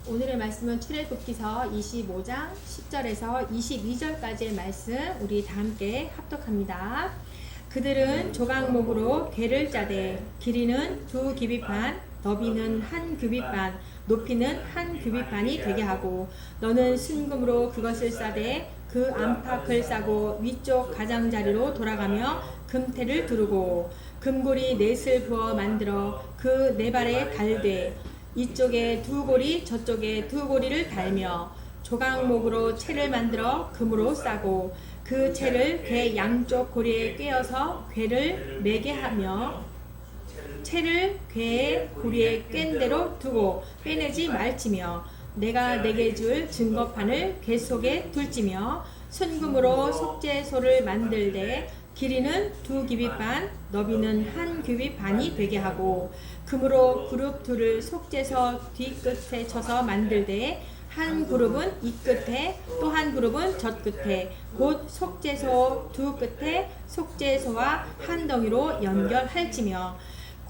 오늘의 말씀은 출애굽기서 25장 10절에서 22절까지의 말씀 우리 다 함께 합독합니다. 그들은 조각목으로 궤를 짜되 길이는 2규빗반, 너비는 1규빗반, 높이는 1규빗반이 되게 하고 너는 순금으로 그것을 싸되 그 안팎을 싸고 위쪽 가장자리로 돌아가며 금태를 두르고 금고리 넷을 부어 만들어 그 네 발에 달되 이쪽에 2고리 저쪽에 2고리를 달며 조각목으로 채를 만들어 금으로 싸고 그 채를 궤 양쪽 고리에 꿰어서 궤를 매게 하며 채를 궤의 고리에 꿰는 대로 두고 빼내지 말지며 내가 내게 줄 증거판을 궤 속에 둘지며 순금으로 속죄소를 만들되 길이는 2규빗반, 너비는 1규빗반이 되게 하고 금으로 그룹 둘을 속죄소 뒤끝에 쳐서 만들되 한 그룹은 이 끝에 또 한 그룹은 저 끝에 곧 속죄소 두 끝에 속죄소와 한 덩이로 연결할지며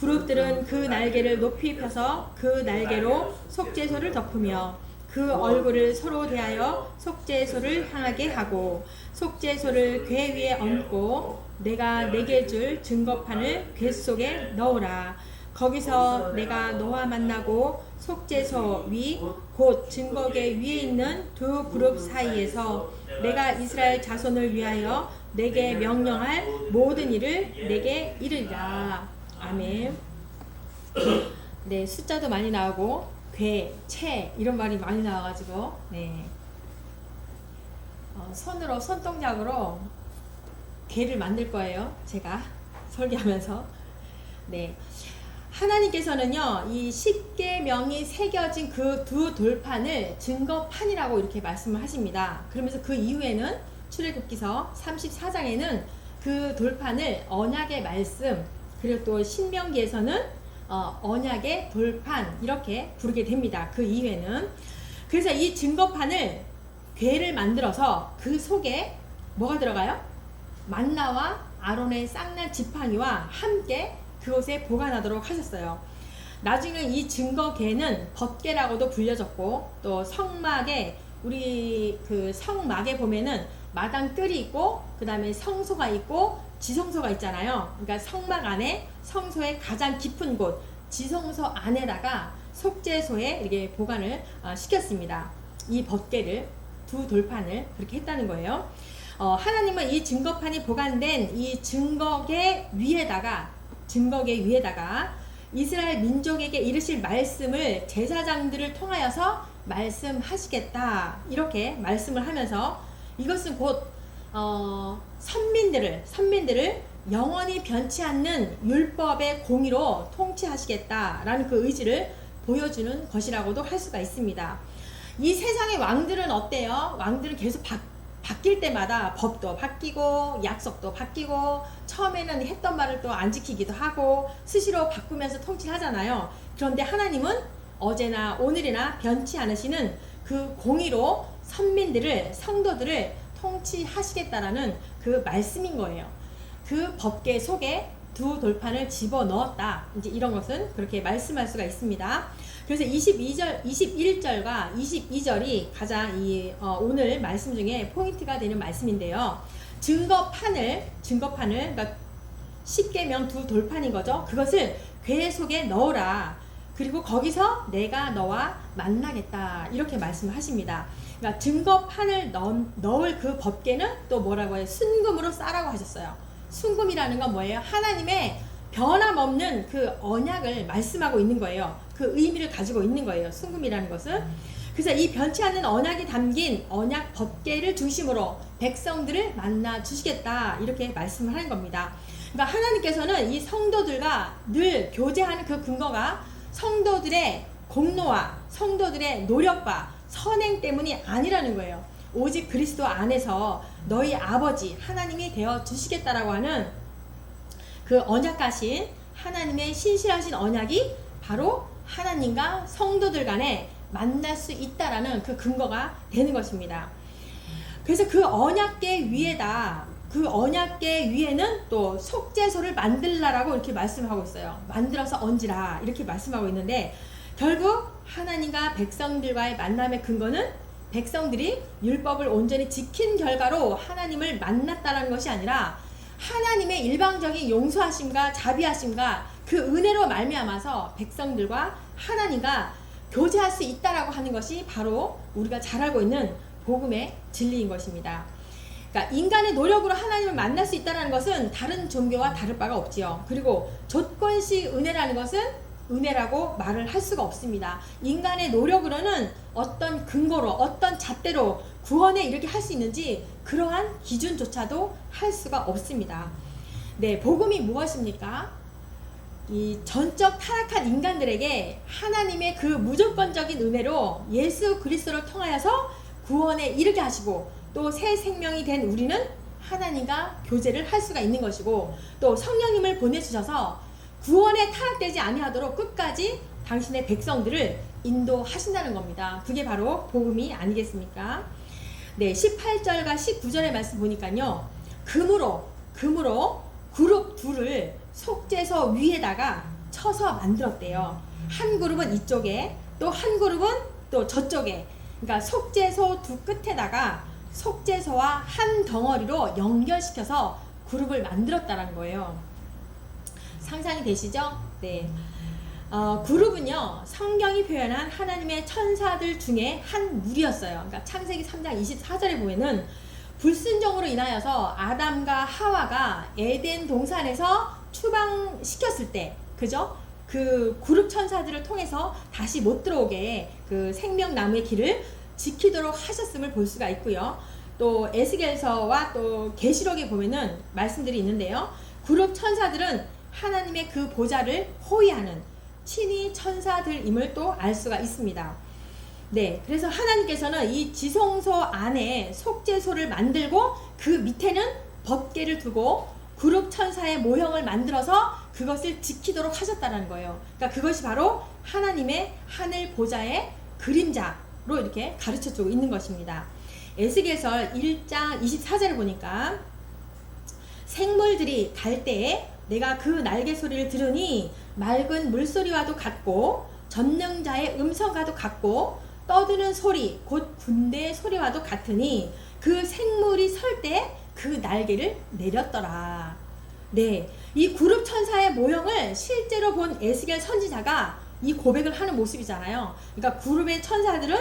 그룹들은 그 날개를 높이 펴서 그 날개로 속죄소를 덮으며 그 얼굴을 서로 대하여 속죄소를 향하게 하고 속죄소를 궤 위에 얹고 내가 내게 줄 증거판을 궤 속에 넣으라. 거기서 내가 너와 만나고 속죄소 위 곧 증거궤 위에 있는 두 그룹 사이에서 내가 이스라엘 자손을 위하여 내게 명령할 모든 일을 내게 이르리라. 아멘. 네, 숫자도 많이 나오고 궤, 채 이런 말이 많이 나와가지고 네, 손으로 손동작으로 궤를 만들 거예요. 제가 설계하면서 네. 하나님께서는요, 이 10계명이 새겨진 그 두 돌판을 증거판이라고 이렇게 말씀을 하십니다. 그러면서 그 이후에는 출애굽기서 34장에는 그 돌판을 언약의 말씀, 그리고 또 신명기에서는 언약의 돌판 이렇게 부르게 됩니다. 그 이후에는. 그래서 이 증거판을 궤를 만들어서 그 속에 뭐가 들어가요? 만나와 아론의 쌍난 지팡이와 함께 그곳에 보관하도록 하셨어요. 나중에 이 증거궤는 법궤라고도 불려졌고 또 성막에 우리 그 성막에 보면은 마당 뜰이 있고 그 다음에 성소가 있고 지성소가 있잖아요. 그러니까 성막 안에 성소의 가장 깊은 곳 지성소 안에다가 속죄소에 이렇게 보관을 시켰습니다. 이 법궤를 두 돌판을 그렇게 했다는 거예요. 하나님은 이 증거판이 보관된 이 증거궤 위에다가 이스라엘 민족에게 이르실 말씀을 제사장들을 통하여서 말씀하시겠다 이렇게 말씀을 하면서 이것은 곧 선민들을 영원히 변치 않는 율법의 공의로 통치하시겠다라는 그 의지를 보여주는 것이라고도 할 수가 있습니다. 이 세상의 왕들은 어때요? 왕들은 계속 바뀔 때마다 법도 바뀌고 약속도 바뀌고 처음에는 했던 말을 또 안 지키기도 하고 수시로 바꾸면서 통치하잖아요. 그런데 하나님은 어제나 오늘이나 변치 않으시는 그 공의로 선민들을 성도들을 통치하시겠다라는 그 말씀인 거예요. 그 법궤 속에 두 돌판을 집어넣었다. 이제 이런 것은 그렇게 말씀할 수가 있습니다. 그래서 21절과 22절이 가장 오늘 말씀 중에 포인트가 되는 말씀인데요. 증거판을 그러니까 10계명 두 돌판인 거죠. 그것을 궤 속에 넣으라. 그리고 거기서 내가 너와 만나겠다. 이렇게 말씀을 하십니다. 그러니까 증거판을 넣을 그 법궤는 또 뭐라고 해요? 순금으로 싸라고 하셨어요. 순금이라는 건 뭐예요? 하나님의 변함없는 그 언약을 말씀하고 있는 거예요. 그 의미를 가지고 있는 거예요. 순금이라는 것은. 그래서 이 변치 않는 언약이 담긴 언약 법궤를 중심으로 백성들을 만나 주시겠다 이렇게 말씀을 하는 겁니다. 그러니까 하나님께서는 이 성도들과 늘 교제하는 그 근거가 성도들의 공로와 성도들의 노력과 선행 때문이 아니라는 거예요. 오직 그리스도 안에서 너희 아버지 하나님이 되어 주시겠다라고 하는 그 언약하신 하나님의 신실하신 언약이 바로 하나님과 성도들 간에 만날 수 있다라는 그 근거가 되는 것입니다. 그래서 그 언약궤 위에는 또 속죄소를 만들라라고 이렇게 말씀하고 있어요. 만들어서 얹으라 이렇게 말씀하고 있는데 결국 하나님과 백성들과의 만남의 근거는 백성들이 율법을 온전히 지킨 결과로 하나님을 만났다는 것이 아니라 하나님의 일방적인 용서하심과 자비하심과 그 은혜로 말미암아서 백성들과 하나님과 교제할 수 있다라고 하는 것이 바로 우리가 잘 알고 있는 복음의 진리인 것입니다. 그러니까 인간의 노력으로 하나님을 만날 수 있다는 것은 다른 종교와 다를 바가 없지요. 그리고 조건식 은혜라는 것은 은혜라고 말을 할 수가 없습니다. 인간의 노력으로는 어떤 근거로 어떤 잣대로 구원에 이르게 할 수 있는지 그러한 기준조차도 할 수가 없습니다. 네, 복음이 무엇입니까? 이 전적 타락한 인간들에게 하나님의 그 무조건적인 은혜로 예수 그리스도를 통하여서 구원에 이르게 하시고 또 새 생명이 된 우리는 하나님과 교제를 할 수가 있는 것이고 또 성령님을 보내주셔서 구원에 타락되지 아니하도록 끝까지 당신의 백성들을 인도하신다는 겁니다. 그게 바로 복음이 아니겠습니까? 네, 18절과 19절의 말씀 보니까요. 금으로 그룹 둘을 속죄소 위에다가 쳐서 만들었대요. 한 그룹은 이쪽에 또 한 그룹은 또 저쪽에, 그러니까 속죄소 두 끝에다가 속죄소와 한 덩어리로 연결시켜서 그룹을 만들었다는 거예요. 상상이 되시죠? 네. 그룹은요, 성경이 표현한 하나님의 천사들 중에 한 무리였어요. 그러니까 창세기 3장 24절에 보면은 불순종으로 인하여서 아담과 하와가 에덴 동산에서 추방시켰을 때, 그죠? 그 그룹 천사들을 통해서 다시 못 들어오게 그 생명나무의 길을 지키도록 하셨음을 볼 수가 있고요. 또 에스겔서와 또 계시록에 보면은 말씀들이 있는데요. 그룹 천사들은 하나님의 그 보좌를 호위하는 친히 천사들임을 또 알 수가 있습니다. 네, 그래서 하나님께서는 이 지성소 안에 속죄소를 만들고 그 밑에는 법궤를 두고 그룹 천사의 모형을 만들어서 그것을 지키도록 하셨다는 거예요. 그러니까 그것이 바로 하나님의 하늘 보좌의 그림자로 이렇게 가르쳐주고 있는 것입니다. 에스겔서 1장 24절을 보니까 생물들이 갈 때에 내가 그 날개 소리를 들으니 맑은 물소리와도 같고 전능자의 음성과도 같고 떠드는 소리 곧 군대의 소리와도 같으니 그 생물이 설 때 그 날개를 내렸더라. 네, 이 그룹 천사의 모형을 실제로 본 에스겔 선지자가 이 고백을 하는 모습이잖아요. 그러니까 그룹의 천사들은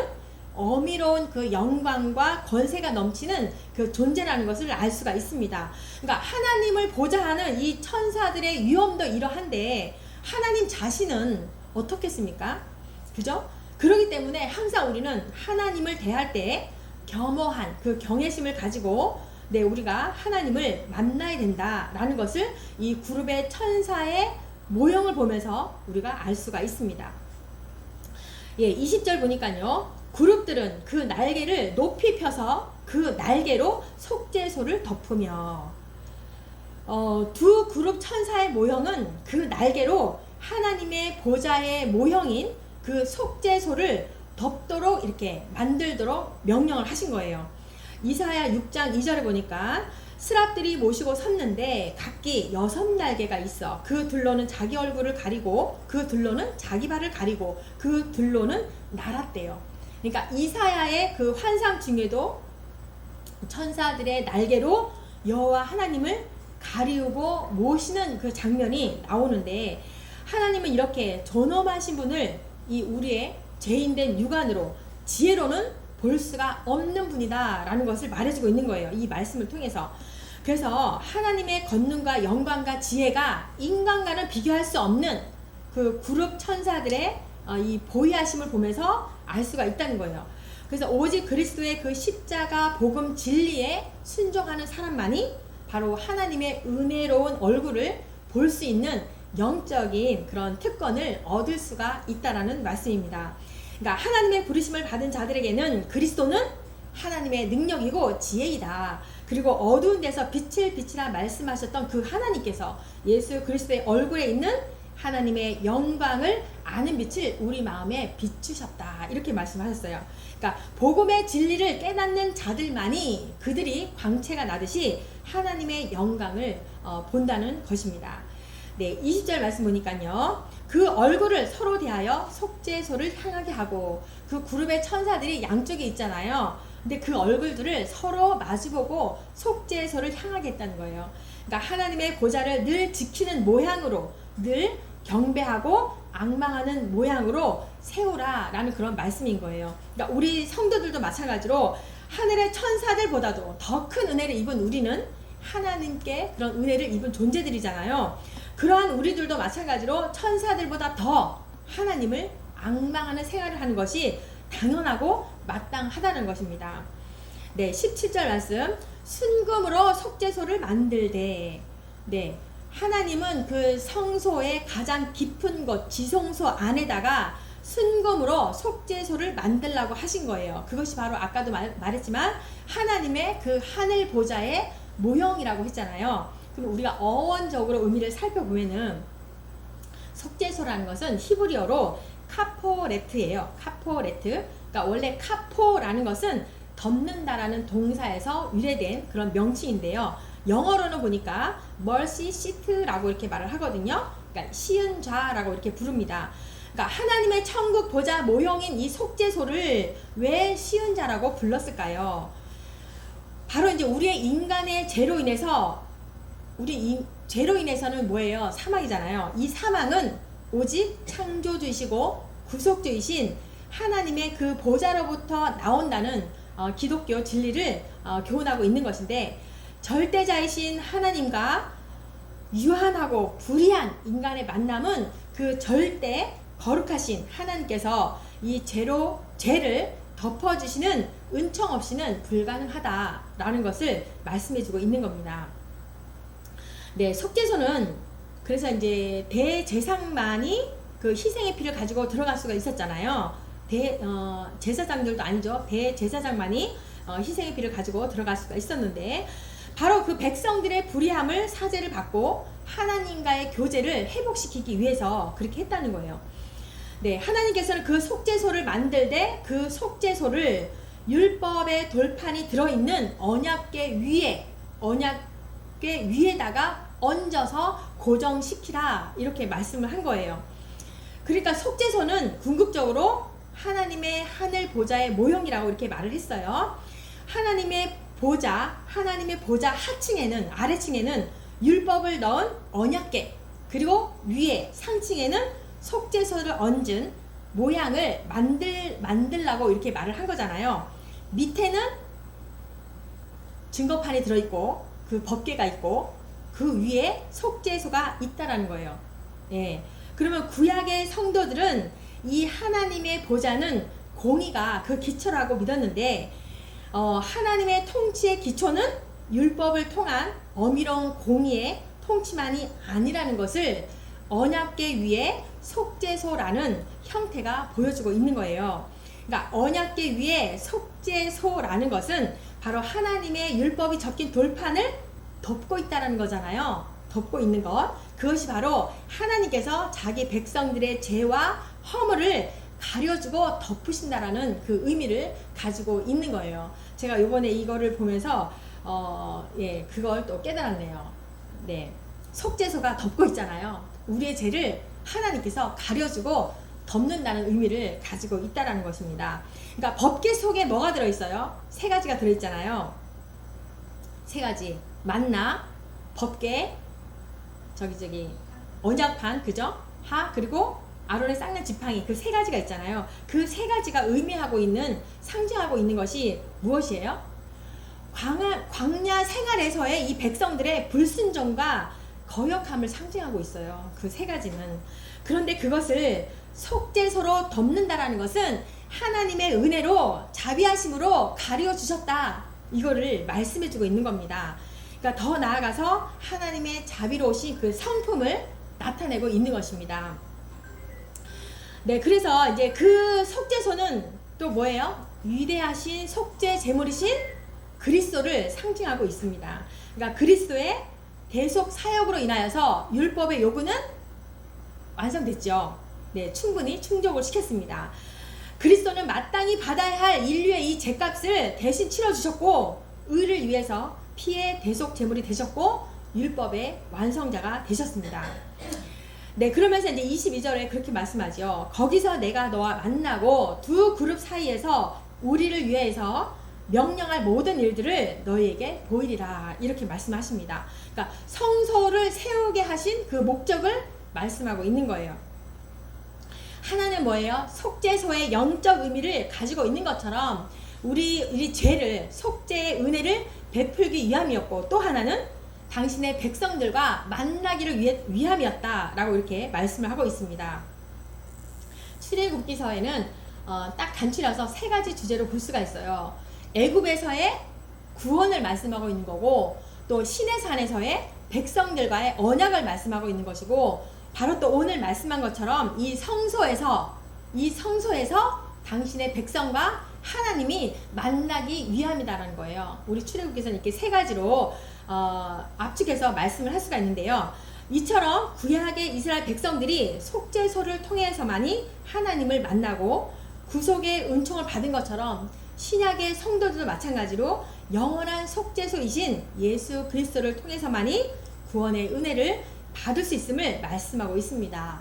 어미로운 그 영광과 권세가 넘치는 그 존재라는 것을 알 수가 있습니다. 그러니까 하나님을 보좌하는 이 천사들의 위엄도 이러한데 하나님 자신은 어떻겠습니까? 그죠? 그렇기 때문에 항상 우리는 하나님을 대할 때 겸허한 그 경외심을 가지고 우리가 하나님을 만나야 된다라는 것을 이 그룹의 천사의 모형을 보면서 우리가 알 수가 있습니다. 예, 20절 보니까요. 그룹들은 그 날개를 높이 펴서 그 날개로 속죄소를 덮으며 두 그룹 천사의 모형은 그 날개로 하나님의 보좌의 모형인 그 속죄소를 덮도록 이렇게 만들도록 명령을 하신 거예요. 이사야 6장 2절에 보니까 스랍들이 모시고 섰는데 각기 6날개가 있어 그 둘로는 자기 얼굴을 가리고 그 둘로는 자기 발을 가리고 그 둘로는 날았대요. 그러니까 이사야의 그 환상 중에도 천사들의 날개로 여호와 하나님을 가리우고 모시는 그 장면이 나오는데 하나님은 이렇게 존엄하신 분을 이 우리의 죄인된 육안으로 지혜로는 볼 수가 없는 분이다 라는 것을 말해주고 있는 거예요. 이 말씀을 통해서. 그래서 하나님의 권능과 영광과 지혜가 인간과는 비교할 수 없는 그 그룹 천사들의 이 보위하심을 보면서 알 수가 있다는 거예요. 그래서 오직 그리스도의 그 십자가 복음 진리에 순종하는 사람만이 바로 하나님의 은혜로운 얼굴을 볼 수 있는 영적인 그런 특권을 얻을 수가 있다라는 말씀입니다. 그러니까 하나님의 부르심을 받은 자들에게는 그리스도는 하나님의 능력이고 지혜이다. 그리고 어두운 데서 빛을 비치라 말씀하셨던 그 하나님께서 예수 그리스도의 얼굴에 있는 하나님의 영광을 아는 빛을 우리 마음에 비추셨다. 이렇게 말씀하셨어요. 그러니까 복음의 진리를 깨닫는 자들만이 그들이 광채가 나듯이 하나님의 영광을 본다는 것입니다. 네, 20절 말씀 보니까요. 그 얼굴을 서로 대하여 속죄소를 향하게 하고, 그 그룹의 천사들이 양쪽에 있잖아요. 근데 그 얼굴들을 서로 마주보고 속죄소를 향하게 했다는 거예요. 그러니까 하나님의 보좌를 늘 지키는 모양으로, 늘 경배하고 앙망하는 모양으로 세우라라는 그런 말씀인 거예요. 그러니까 우리 성도들도 마찬가지로 하늘의 천사들보다도 더 큰 은혜를 입은 우리는 하나님께 그런 은혜를 입은 존재들이잖아요. 그러한 우리들도 마찬가지로 천사들보다 더 하나님을 앙망하는 생활을 하는 것이 당연하고 마땅하다는 것입니다. 네, 17절 말씀. 순금으로 속죄소를 만들되. 네, 하나님은 그 성소의 가장 깊은 곳, 지성소 안에다가 순금으로 속죄소를 만들라고 하신 거예요. 그것이 바로 아까도 말했지만 하나님의 그 하늘 보좌의 모형이라고 했잖아요. 그럼 우리가 어원적으로 의미를 살펴보면은 속죄소라는 것은 히브리어로 카포레트예요. 카포레트. 그러니까 원래 카포라는 것은 덮는다라는 동사에서 유래된 그런 명칭인데요. 영어로는 보니까 mercy seat라고 이렇게 말을 하거든요. 그러니까 시은 좌라고 이렇게 부릅니다. 그러니까 하나님의 천국 보좌 모형인 이 속죄소를 왜 시은 자라고 불렀을까요? 바로 이제 우리의 인간의 죄로 인해서 죄로 인해서는 뭐예요? 사망이잖아요. 이 사망은 오직 창조주이시고 구속주이신 하나님의 그 보좌로부터 나온다는 기독교 진리를 교훈하고 있는 것인데, 절대자이신 하나님과 유한하고 불의한 인간의 만남은 그 절대 거룩하신 하나님께서 이 죄를 덮어주시는 은총 없이는 불가능하다라는 것을 말씀해주고 있는 겁니다. 네, 속죄소는 그래서 이제 대제사장만이 그 희생의 피를 가지고 들어갈 수가 있었잖아요. 제사장들도 아니죠. 대제사장만이 희생의 피를 가지고 들어갈 수가 있었는데, 바로 그 백성들의 불의함을 사죄를 받고 하나님과의 교제를 회복시키기 위해서 그렇게 했다는 거예요. 네, 하나님께서는 그 속죄소를 만들 때 그 속죄소를 율법의 돌판이 들어있는 언약궤 위에다가 얹어서 고정시키라, 이렇게 말씀을 한 거예요. 그러니까 속죄소는 궁극적으로 하나님의 하늘 보좌의 모형이라고 이렇게 말을 했어요. 하나님의 보좌 아래층에는 율법을 넣은 언약궤, 그리고 위에 상층에는 속죄소를 얹은 모양을 만들라고 이렇게 말을 한 거잖아요. 밑에는 증거판이 들어있고 그 법궤가 있고 그 위에 속죄소가 있다라는 거예요. 예. 그러면 구약의 성도들은 이 하나님의 보좌는 공의가 그 기초라고 믿었는데, 하나님의 통치의 기초는 율법을 통한 어미러운 공의의 통치만이 아니라는 것을 언약궤 위에 속죄소라는 형태가 보여주고 있는 거예요. 그러니까 언약궤 위에 속죄소라는 것은 바로 하나님의 율법이 적힌 돌판을 덮고 있다는 거잖아요. 덮고 있는 것. 그것이 바로 하나님께서 자기 백성들의 죄와 허물을 가려주고 덮으신다라는 그 의미를 가지고 있는 거예요. 제가 이번에 이거를 보면서 그걸 또 깨달았네요. 네, 속죄소가 덮고 있잖아요. 우리의 죄를 하나님께서 가려주고 덮는다는 의미를 가지고 있다라는 것입니다. 그러니까 법궤 속에 뭐가 들어있어요? 세 가지가 들어있잖아요. 세 가지. 만나, 법궤, 언약판, 그죠? 그리고 아론의 쌍난 지팡이, 그 세 가지가 있잖아요. 그 세 가지가 상징하고 있는 것이 무엇이에요? 광야 생활에서의 이 백성들의 불순종과 거역함을 상징하고 있어요. 그 세 가지는. 그런데 그것을 속죄소로 덮는다라는 것은 하나님의 은혜로 자비하심으로 가려주셨다, 이거를 말씀해주고 있는 겁니다. 그러니까 더 나아가서 하나님의 자비로우신 그 성품을 나타내고 있는 것입니다. 네, 그래서 이제 그 속죄소는 또 뭐예요? 위대하신 속죄 제물이신 그리스도를 상징하고 있습니다. 그러니까 그리스도의 대속 사역으로 인하여서 율법의 요구는 완성됐죠. 네, 충분히 충족을 시켰습니다. 그리스도는 마땅히 받아야 할 인류의 이 죄값을 대신 치러주셨고, 의를 위해서 피의 대속 제물이 되셨고, 율법의 완성자가 되셨습니다. 네, 그러면서 이제 22절에 그렇게 말씀하죠. 거기서 내가 너와 만나고 두 그룹 사이에서 우리를 위해서 명령할 모든 일들을 너희에게 보이리라. 이렇게 말씀하십니다. 그러니까 성소를 세우게 하신 그 목적을 말씀하고 있는 거예요. 하나는 뭐예요? 속죄소의 영적 의미를 가지고 있는 것처럼 우리 죄를, 속죄의 은혜를 베풀기 위함이었고, 또 하나는 당신의 백성들과 만나기를 위함이었다라고 이렇게 말씀을 하고 있습니다. 출애굽기서에는 딱 단추려서 세 가지 주제로 볼 수가 있어요. 애굽에서의 구원을 말씀하고 있는 거고, 또 시내산에서의 백성들과의 언약을 말씀하고 있는 것이고, 바로 또 오늘 말씀한 것처럼 이 성소에서 당신의 백성과 하나님이 만나기 위함이다라는 거예요. 우리 출애굽기서는 이렇게 세 가지로 압축해서 말씀을 할 수가 있는데요. 이처럼 구약의 이스라엘 백성들이 속죄소를 통해서만이 하나님을 만나고 구속의 은총을 받은 것처럼 신약의 성도들도 마찬가지로 영원한 속죄소이신 예수 그리스도를 통해서만이 구원의 은혜를 받을 수 있음을 말씀하고 있습니다.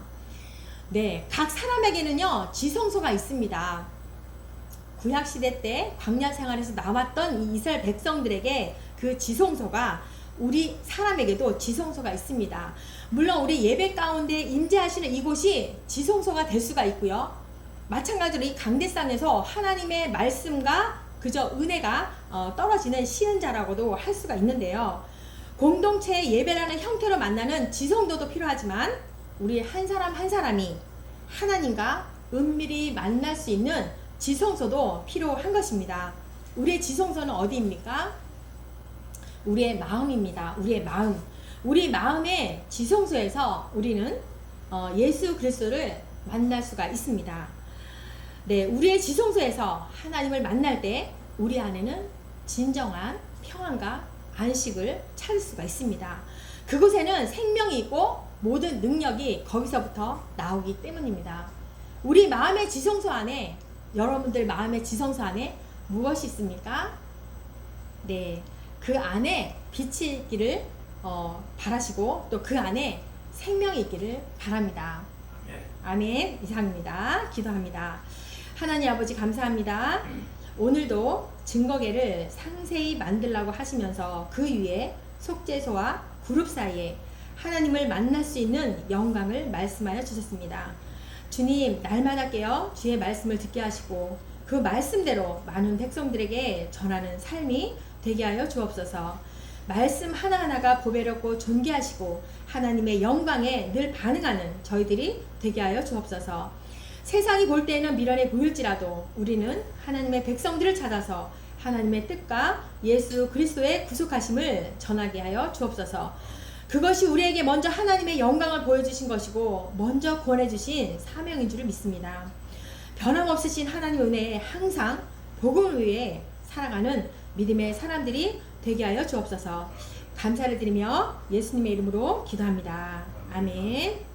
네, 각 사람에게는요 지성소가 있습니다. 구약시대 때 광야 생활에서 나왔던 이 이스라엘 백성들에게 그 지성소가 우리 사람에게도 지성소가 있습니다. 물론 우리 예배 가운데 임재하시는 이곳이 지성소가 될 수가 있고요. 마찬가지로 이 강대상에서 하나님의 말씀과 그저 은혜가 떨어지는 시은자라고도 할 수가 있는데요. 공동체의 예배라는 형태로 만나는 지성도도 필요하지만 우리 한 사람 한 사람이 하나님과 은밀히 만날 수 있는 지성소도 필요한 것입니다. 우리의 지성소는 어디입니까? 우리의 마음입니다. 우리의 마음. 우리 마음의 지성소에서 우리는 예수 그리스도를 만날 수가 있습니다. 네, 우리의 지성소에서 하나님을 만날 때 우리 안에는 진정한 평안과 안식을 찾을 수가 있습니다. 그곳에는 생명이 있고 모든 능력이 거기서부터 나오기 때문입니다. 우리 마음의 지성소 안에, 여러분들 마음의 지성소 안에 무엇이 있습니까? 네, 그 안에 빛이 있기를 바라시고 또 그 안에 생명이 있기를 바랍니다. 아멘. 이상입니다. 기도합니다. 하나님 아버지 감사합니다. 오늘도 증거계를 상세히 만들라고 하시면서 그 위에 속죄소와 그룹 사이에 하나님을 만날 수 있는 영광을 말씀하여 주셨습니다. 주님, 날마다 깨어 주의 말씀을 듣게 하시고 그 말씀대로 많은 백성들에게 전하는 삶이 되게 하여 주옵소서. 말씀 하나하나가 보배롭고 존귀하시고 하나님의 영광에 늘 반응하는 저희들이 되게 하여 주옵소서. 세상이 볼 때에는 미련해 보일지라도 우리는 하나님의 백성들을 찾아서 하나님의 뜻과 예수 그리스도의 구속하심을 전하게 하여 주옵소서. 그것이 우리에게 먼저 하나님의 영광을 보여주신 것이고 먼저 구원해주신 사명인 줄을 믿습니다. 변함없으신 하나님 은혜에 항상 복음을 위해 살아가는 믿음의 사람들이 되게 하여 주옵소서. 감사를 드리며 예수님의 이름으로 기도합니다. 아멘.